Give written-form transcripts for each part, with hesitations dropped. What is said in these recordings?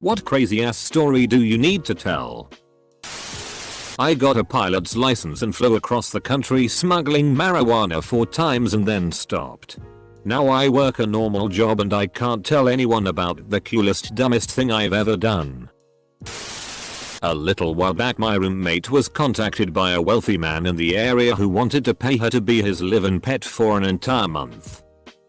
What crazy ass story do you need to tell? I got a pilot's license and flew across the country smuggling marijuana 4 times and then stopped. Now I work a normal job and I can't tell anyone about the coolest dumbest thing I've ever done. A little while back my roommate was contacted by a wealthy man in the area who wanted to pay her to be his live-in pet for an entire month.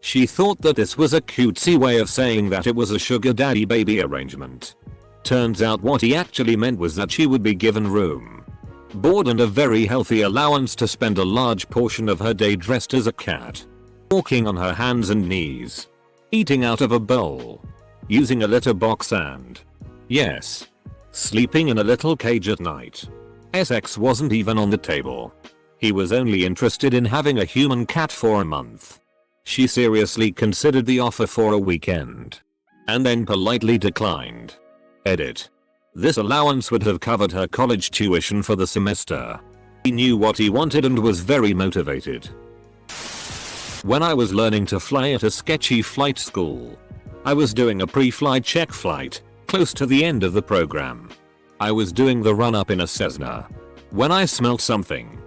She thought that this was a cutesy way of saying that it was a sugar daddy baby arrangement. Turns out what he actually meant was that she would be given room, board and a very healthy allowance to spend a large portion of her day dressed as a cat, walking on her hands and knees, eating out of a bowl, using a litter box and, yes, sleeping in a little cage at night. Sex wasn't even on the table. He was only interested in having a human cat for a month. She seriously considered the offer for a weekend, and then politely declined. Edit. This allowance would have covered her college tuition for the semester. He knew what he wanted and was very motivated. When I was learning to fly at a sketchy flight school, I was doing a pre-flight check flight, close to the end of the program. I was doing the run-up in a Cessna, when I smelled something.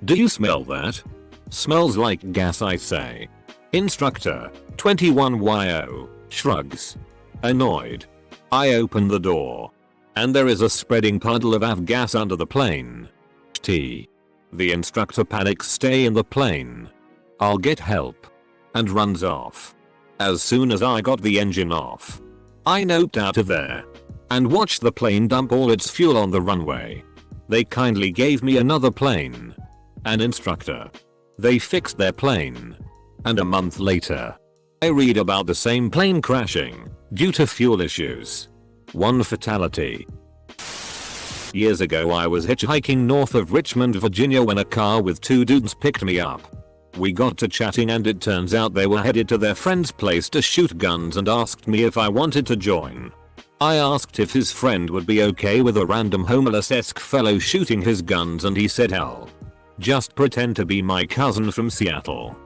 Do you smell that? Smells like gas, I say. Instructor, 21YO, shrugs. Annoyed. I open the door, and there is a spreading puddle of avgas under the plane. The instructor panics, stay in the plane. I'll get help. And runs off. As soon as I got the engine off, I noped out of there and watched the plane dump all its fuel on the runway. They kindly gave me another plane. An instructor. They fixed their plane. And a month later, I read about the same plane crashing due to fuel issues. 1 fatality. Years ago I was hitchhiking north of Richmond, Virginia when a car with 2 dudes picked me up. We got to chatting and it turns out they were headed to their friend's place to shoot guns and asked me if I wanted to join. I asked if his friend would be okay with a random homeless-esque fellow shooting his guns and he said hell. Just pretend to be my cousin from Seattle.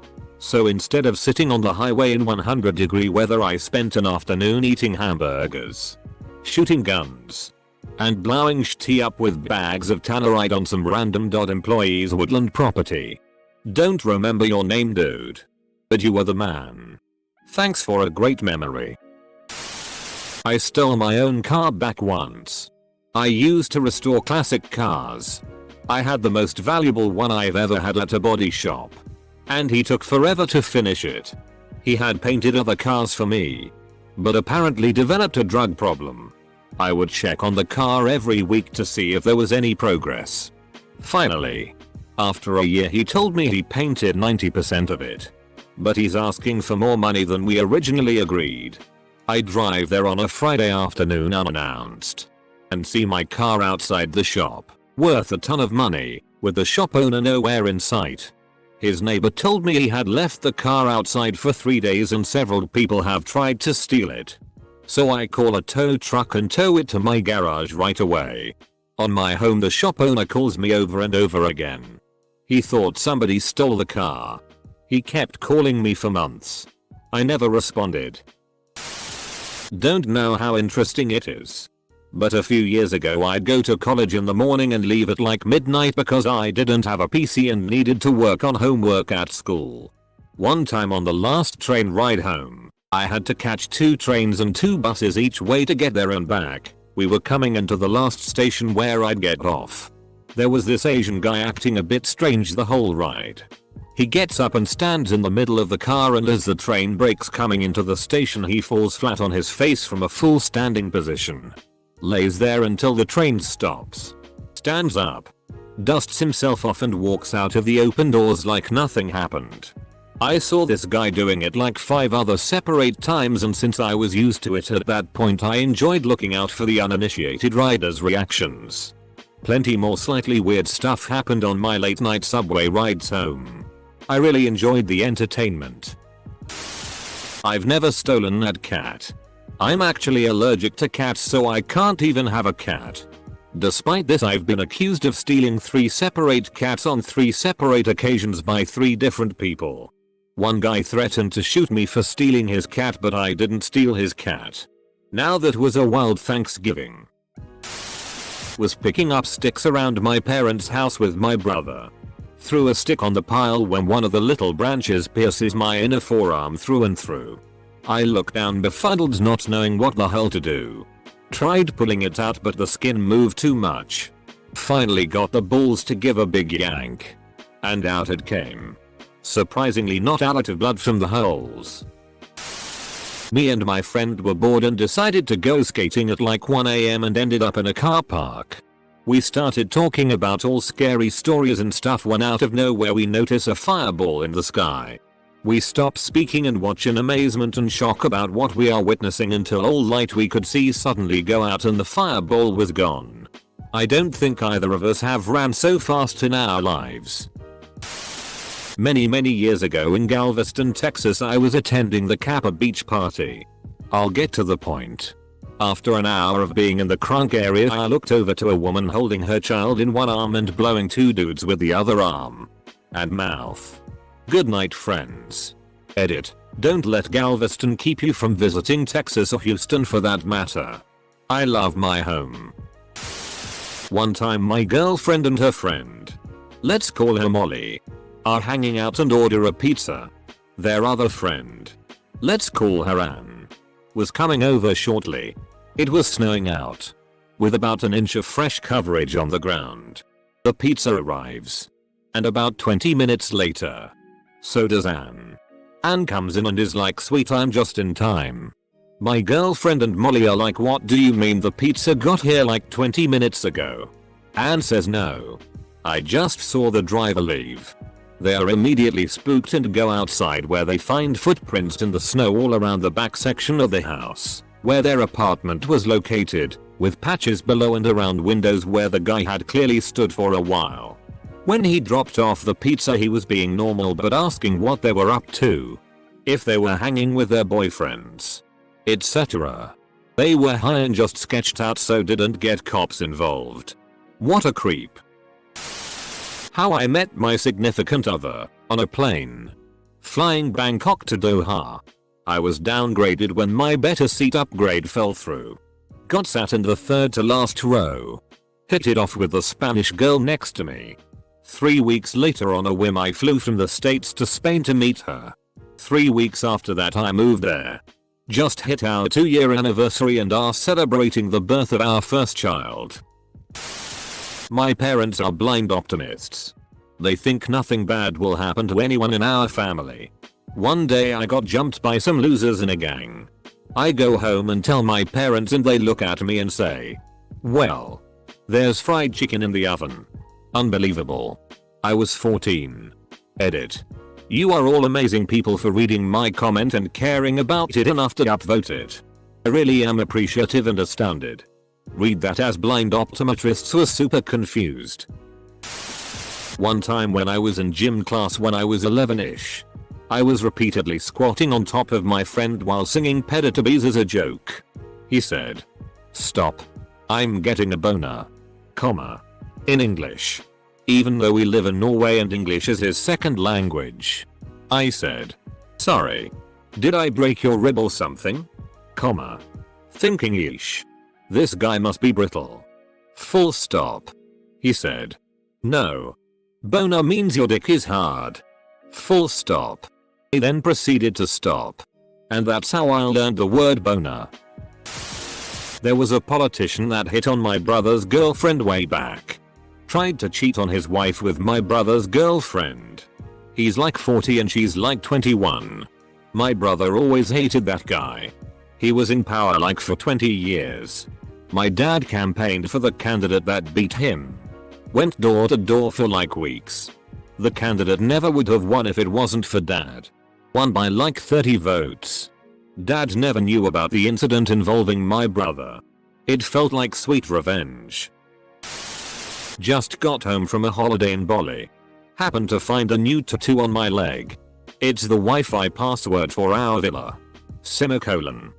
So instead of sitting on the highway in 100-degree weather I spent an afternoon eating hamburgers, shooting guns, and blowing tea up with bags of Tannerite on some random employee's woodland property. Don't remember your name, dude, but you were the man. Thanks for a great memory. I stole my own car back once. I used to restore classic cars. I had the most valuable one I've ever had at a body shop, and he took forever to finish it. He had painted other cars for me, but apparently developed a drug problem. I would check on the car every week to see if there was any progress. Finally, after a year he told me he painted 90% of it, but he's asking for more money than we originally agreed. I drive there on a Friday afternoon unannounced and see my car outside the shop, worth a ton of money, with the shop owner nowhere in sight. His neighbor told me he had left the car outside for 3 days and several people have tried to steal it. So I call a tow truck and tow it to my garage right away. On my home the shop owner calls me over and over again. He thought somebody stole the car. He kept calling me for months. I never responded. Don't know how interesting it is, but a few years ago I'd go to college in the morning and leave at like midnight because I didn't have a PC and needed to work on homework at school. One time on the last train ride home, I had to catch 2 trains and 2 buses each way to get there and back. We were coming into the last station where I'd get off. There was this Asian guy acting a bit strange the whole ride. He gets up and stands in the middle of the car, and as the train brakes coming into the station he falls flat on his face from a full standing position. Lays there until the train stops. Stands up, dusts himself off and walks out of the open doors like nothing happened. I saw this guy doing it like 5 other separate times, and since I was used to it at that point I enjoyed looking out for the uninitiated riders' reactions. Plenty more slightly weird stuff happened on my late night subway rides home. I really enjoyed the entertainment. I've never stolen a cat. I'm actually allergic to cats, so I can't even have a cat. Despite this I've been accused of stealing 3 separate cats on 3 separate occasions by 3 different people. One guy threatened to shoot me for stealing his cat, but I didn't steal his cat. Now that was a wild Thanksgiving. Was picking up sticks around my parents' house with my brother. Threw a stick on the pile when one of the little branches pierces my inner forearm through and through. I look down befuddled, not knowing what the hell to do. Tried pulling it out but the skin moved too much. Finally got the balls to give a big yank. And out it came. Surprisingly not a lot of blood from the holes. Me and my friend were bored and decided to go skating at like 1 AM and ended up in a car park. We started talking about all scary stories and stuff when out of nowhere we notice a fireball in the sky. We stop speaking and watch in amazement and shock about what we are witnessing until all light we could see suddenly go out and the fireball was gone. I don't think either of us have ran so fast in our lives. Many years ago in Galveston, Texas, I was attending the Kappa Beach party. I'll get to the point. After an hour of being in the crunk area, I looked over to a woman holding her child in one arm and blowing two dudes with the other arm and mouth. Good night, friends. Edit. Don't let Galveston keep you from visiting Texas or Houston for that matter. I love my home. One time my girlfriend and her friend, let's call her Molly, are hanging out and order a pizza. Their other friend, let's call her Anne, was coming over shortly. It was snowing out, with about an inch of fresh coverage on the ground. The pizza arrives. And about 20 minutes later, so does Anne. Anne comes in and is like, sweet, I'm just in time. My girlfriend and Molly are like, what do you mean the pizza got here like 20 minutes ago? Anne says no. I just saw the driver leave. They are immediately spooked and go outside where they find footprints in the snow all around the back section of the house, where their apartment was located, with patches below and around windows where the guy had clearly stood for a while. When he dropped off the pizza he was being normal but asking what they were up to, if they were hanging with their boyfriends, etc. They were high and just sketched out so didn't get cops involved. What a creep. How I met my significant other, on a plane. Flying Bangkok to Doha. I was downgraded when my better seat upgrade fell through. Got sat in the third to last row. Hit it off with the Spanish girl next to me. 3 weeks later on a whim I flew from the States to Spain to meet her. 3 weeks after that I moved there. Just hit our 2-year anniversary and are celebrating the birth of our first child. My parents are blind optimists. They think nothing bad will happen to anyone in our family. One day I got jumped by some losers in a gang. I go home and tell my parents and they look at me and say, well, there's fried chicken in the oven. Unbelievable. I was 14. Edit. You are all amazing people for reading my comment and caring about it enough to upvote it. I really am appreciative and astounded. Read that as blind optometrists were super confused. One time when I was in gym class when I was 11ish, I was repeatedly squatting on top of my friend while singing Teletubbies as a joke. He said, stop. I'm getting a boner. Comma. In English. Even though we live in Norway and English is his second language. I said, sorry. Did I break your rib or something? Comma. Thinking yeesh. This guy must be brittle. Full stop. He said, no. Boner means your dick is hard. Full stop. He then proceeded to stop. And that's how I learned the word boner. There was a politician that hit on my brother's girlfriend way back. Tried to cheat on his wife with my brother's girlfriend. He's like 40 and she's like 21. My brother always hated that guy. He was in power like for 20 years. My dad campaigned for the candidate that beat him. Went door to door for like weeks. The candidate never would have won if it wasn't for dad. Won by like 30 votes. Dad never knew about the incident involving my brother. It felt like sweet revenge. Just got home from a holiday in Bali. Happened to find a new tattoo on my leg. It's the Wi-Fi password for our villa. Semicolon.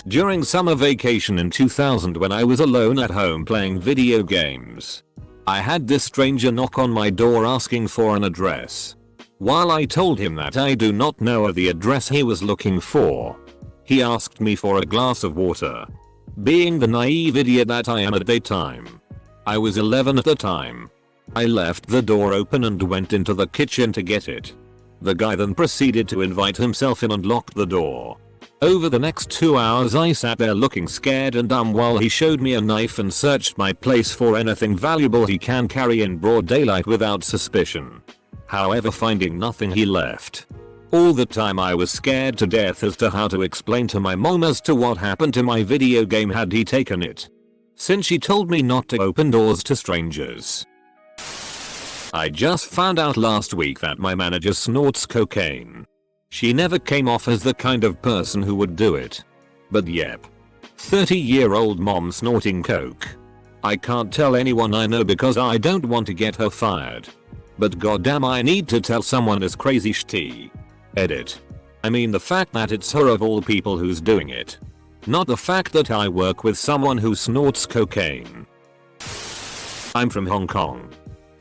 During summer vacation in 2000 when I was alone at home playing video games, I had this stranger knock on my door asking for an address. While I told him that I do not know of the address he was looking for, He asked me for a glass of water. Being the naive idiot that I am at the time. I was 11 at the time. I left the door open and went into the kitchen to get it. The guy then proceeded to invite himself in and locked the door. Over the next 2 hours I sat there looking scared and dumb while he showed me a knife and searched my place for anything valuable he can carry in broad daylight without suspicion. However, finding nothing, he left. All the time I was scared to death as to how to explain to my mom as to what happened to my video game had he taken it, since she told me not to open doors to strangers. I just found out last week that my manager snorts cocaine. She never came off as the kind of person who would do it. But yep. 30-year-old mom snorting coke. I can't tell anyone I know because I don't want to get her fired. But goddamn, I need to tell someone as crazy shitty. Edit. I mean the fact that it's her of all people who's doing it. Not the fact that I work with someone who snorts cocaine. I'm from Hong Kong.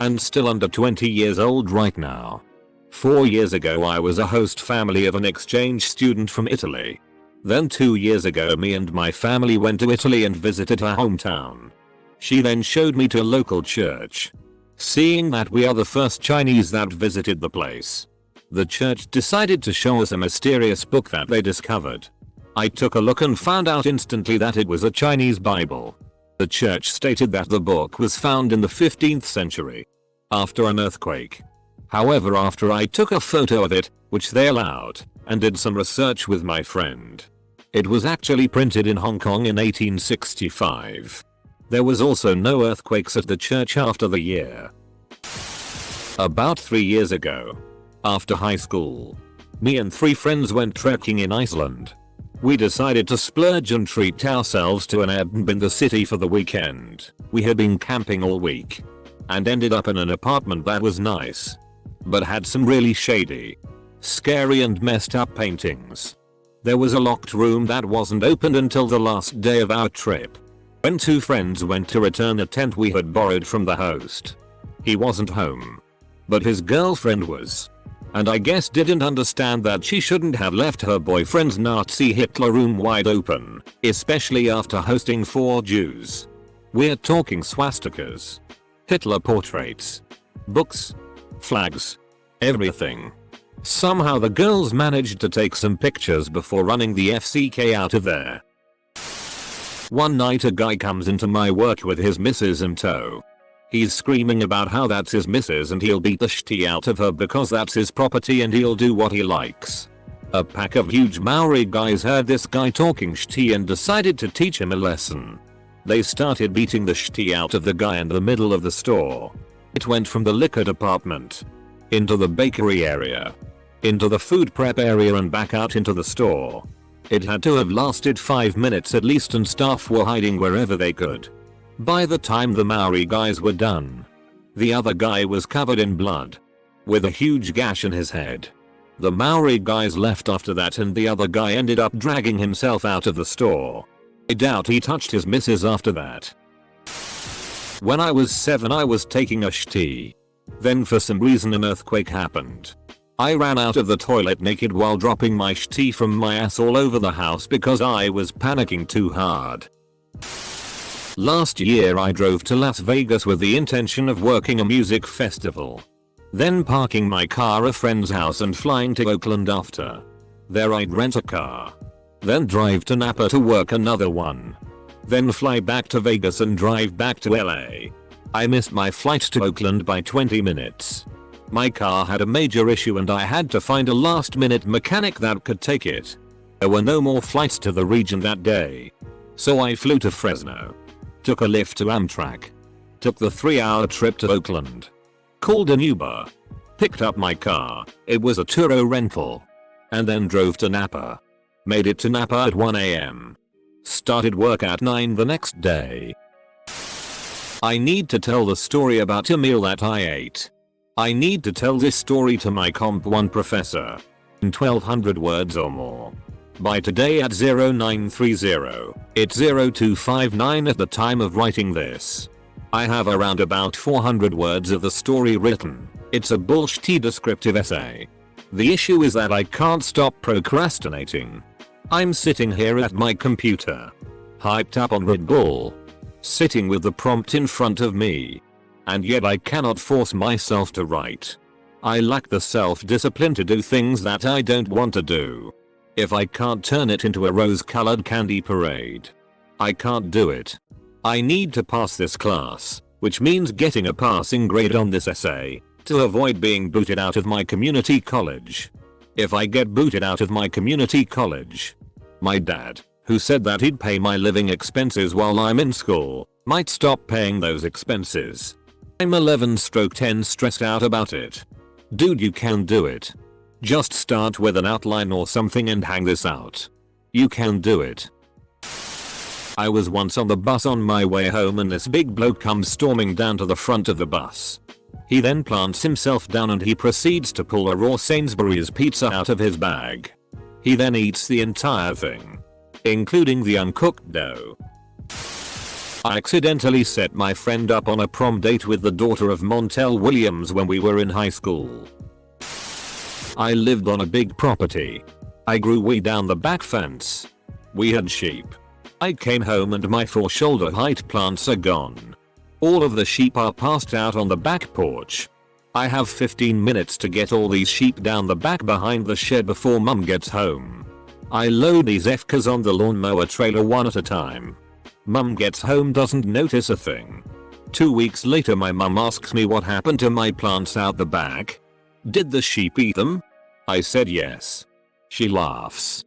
And still under 20 years old right now. 4 years ago I was a host family of an exchange student from Italy. Then 2 years ago me and my family went to Italy and visited her hometown. She then showed me to a local church. Seeing that we are the first Chinese that visited the place, the church decided to show us a mysterious book that they discovered. I took a look and found out instantly that it was a Chinese Bible. The church stated that the book was found in the 15th century, after an earthquake. However, after I took a photo of it, which they allowed, and did some research with my friend, it was actually printed in Hong Kong in 1865. There was also no earthquakes at the church after the year. About 3 years ago, after high school, me and 3 friends went trekking in Iceland. We decided to splurge and treat ourselves to an Airbnb in the city for the weekend. We had been camping all week and ended up in an apartment that was nice, but had some really shady, scary and messed up paintings. There was a locked room that wasn't opened until the last day of our trip, when 2 friends went to return a tent we had borrowed from the host. He wasn't home, but his girlfriend was, and I guess didn't understand that she shouldn't have left her boyfriend's Nazi Hitler room wide open, especially after hosting 4 Jews. We're talking swastikas, Hitler portraits, books, flags, everything. Somehow the girls managed to take some pictures before running the FCK out of there. One night a guy comes into my work with his missus in tow. He's screaming about how that's his missus and he'll beat the shit out of her because that's his property and he'll do what he likes. A pack of huge Maori guys heard this guy talking shit and decided to teach him a lesson. They started beating the shit out of the guy in the middle of the store. It went from the liquor department, into the bakery area, into the food prep area and back out into the store. It had to have lasted 5 minutes at least and staff were hiding wherever they could. By the time the Maori guys were done, the other guy was covered in blood, with a huge gash in his head. The Maori guys left after that and the other guy ended up dragging himself out of the store. I doubt he touched his missus after that. When I was 7 I was taking a shitty. Then for some reason an earthquake happened. I ran out of the toilet naked while dropping my shitty from my ass all over the house because I was panicking too hard. Last year I drove to Las Vegas with the intention of working a music festival. Then parking my car at a friend's house and flying to Oakland after. There I'd rent a car. Then drive to Napa to work another one. Then fly back to Vegas and drive back to LA. I missed my flight to Oakland by 20 minutes. My car had a major issue and I had to find a last minute mechanic that could take it. There were no more flights to the region that day. So I flew to Fresno. Took a lift to Amtrak. Took the 3-hour trip to Oakland. Called an Uber. Picked up my car, it was a Turo rental. And then drove to Napa. Made it to Napa at 1 AM. Started work at 9 the next day. I need to tell the story about a meal that I ate. I need to tell this story to my Comp 1 professor. In 1200 words or more. By today at 0930, it's 0259 at the time of writing this. I have around about 400 words of the story written. It's a bullshitty descriptive essay. The issue is that I can't stop procrastinating. I'm sitting here at my computer, hyped up on Red Bull, sitting with the prompt in front of me, and yet I cannot force myself to write. I lack the self-discipline to do things that I don't want to do. If I can't turn it into a rose-colored candy parade, I can't do it. I need to pass this class, which means getting a passing grade on this essay, to avoid being booted out of my community college. If I get booted out of my community college, my dad, who said that he'd pay my living expenses while I'm in school, might stop paying those expenses. I'm 11/10 stressed out about it. Dude, you can do it. Just start with an outline or something and hang this out. You can do it. I was once on the bus on my way home and this big bloke comes storming down to the front of the bus. He then plants himself down and he proceeds to pull a raw Sainsbury's pizza out of his bag. He then eats the entire thing, including the uncooked dough. I accidentally set my friend up on a prom date with the daughter of Montel Williams when we were in high school. I lived on a big property. I grew weed down the back fence. We had sheep. I came home and my 4 shoulder height plants are gone. All of the sheep are passed out on the back porch. I have 15 minutes to get all these sheep down the back behind the shed before mum gets home. I load these FKs on the lawnmower trailer one at a time. Mum gets home, doesn't notice a thing. 2 weeks later my mum asks me what happened to my plants out the back. Did the sheep eat them? I said yes. She laughs.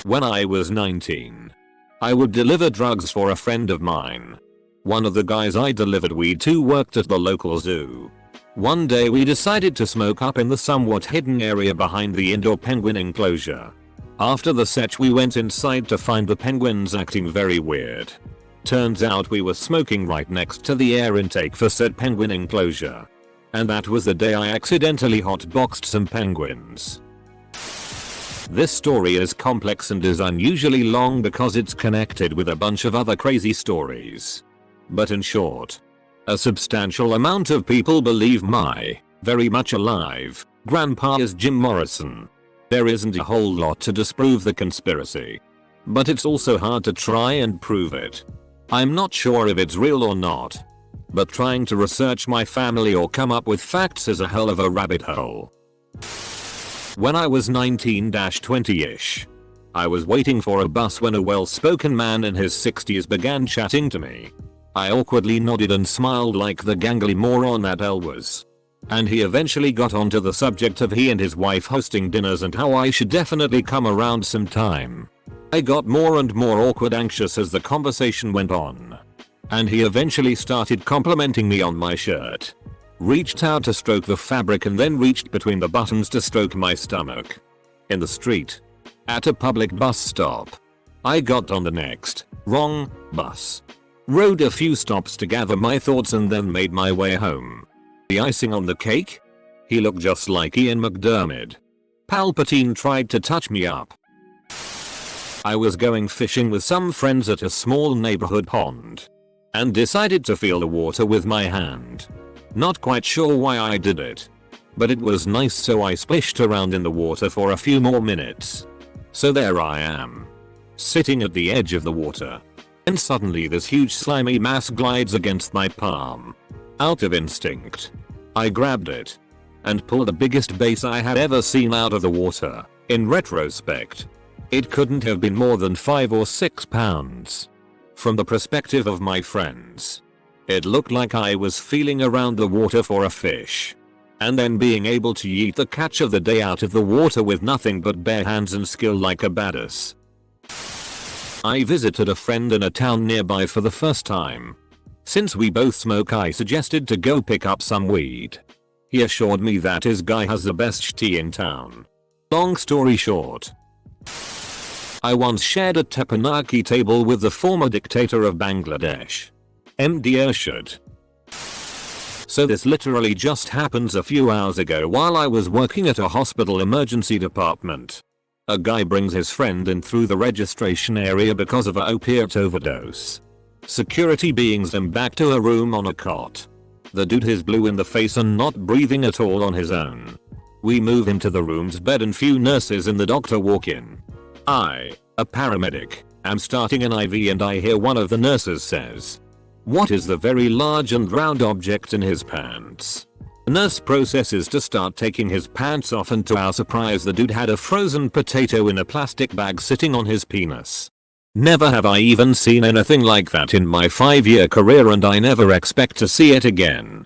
When I was 19, I would deliver drugs for a friend of mine. One of the guys I delivered weed to worked at the local zoo. One day we decided to smoke up in the somewhat hidden area behind the indoor penguin enclosure. After the set we went inside to find the penguins acting very weird. Turns out we were smoking right next to the air intake for said penguin enclosure. And that was the day I accidentally hotboxed some penguins. This story is complex and is unusually long because it's connected with a bunch of other crazy stories. But in short, a substantial amount of people believe my very much alive grandpa is Jim Morrison. There isn't a whole lot to disprove the conspiracy, but it's also hard to try and prove it. I'm not sure if it's real or not, but trying to research my family or come up with facts is a hell of a rabbit hole. When I was 19-20ish, I was waiting for a bus when a well-spoken man in his 60s began chatting to me. I awkwardly nodded and smiled like the gangly moron that L was. And he eventually got onto the subject of he and his wife hosting dinners and how I should definitely come around sometime. I got more and more awkward anxious as the conversation went on. And he eventually started complimenting me on my shirt. Reached out to stroke the fabric and then reached between the buttons to stroke my stomach. In the street. At a public bus stop. I got on the next, wrong, bus. Rode a few stops to gather my thoughts and then made my way home. The icing on the cake? He looked just like Ian McDiarmid. Palpatine tried to touch me up. I was going fishing with some friends at a small neighborhood pond. And decided to feel the water with my hand. Not quite sure why I did it. But it was nice, so I splashed around in the water for a few more minutes. So there I am. Sitting at the edge of the water. And suddenly this huge slimy mass glides against my palm. Out of instinct, I grabbed it and pulled the biggest bass I had ever seen out of the water. In retrospect, it couldn't have been more than 5 or 6 pounds. From the perspective of my friends, it looked like I was feeling around the water for a fish. And then being able to yeet the catch of the day out of the water with nothing but bare hands and skill like a badass. I visited a friend in a town nearby for the first time. Since we both smoke, I suggested to go pick up some weed. He assured me that his guy has the best tea in town. Long story short, I once shared a teppanyaki table with the former dictator of Bangladesh, MD Ershad. So this literally just happens a few hours ago while I was working at a hospital emergency department. A guy brings his friend in through the registration area because of an opiate overdose. Security beings him back to a room on a cot. The dude is blue in the face and not breathing at all on his own. We move him to the room's bed and few nurses and the doctor walk in. I, a paramedic, am starting an IV and I hear one of the nurses says, "What is the very large and round object in his pants?" Nurse processes to start taking his pants off and to our surprise the dude had a frozen potato in a plastic bag sitting on his penis. Never have I even seen anything like that in my 5-year career and I never expect to see it again.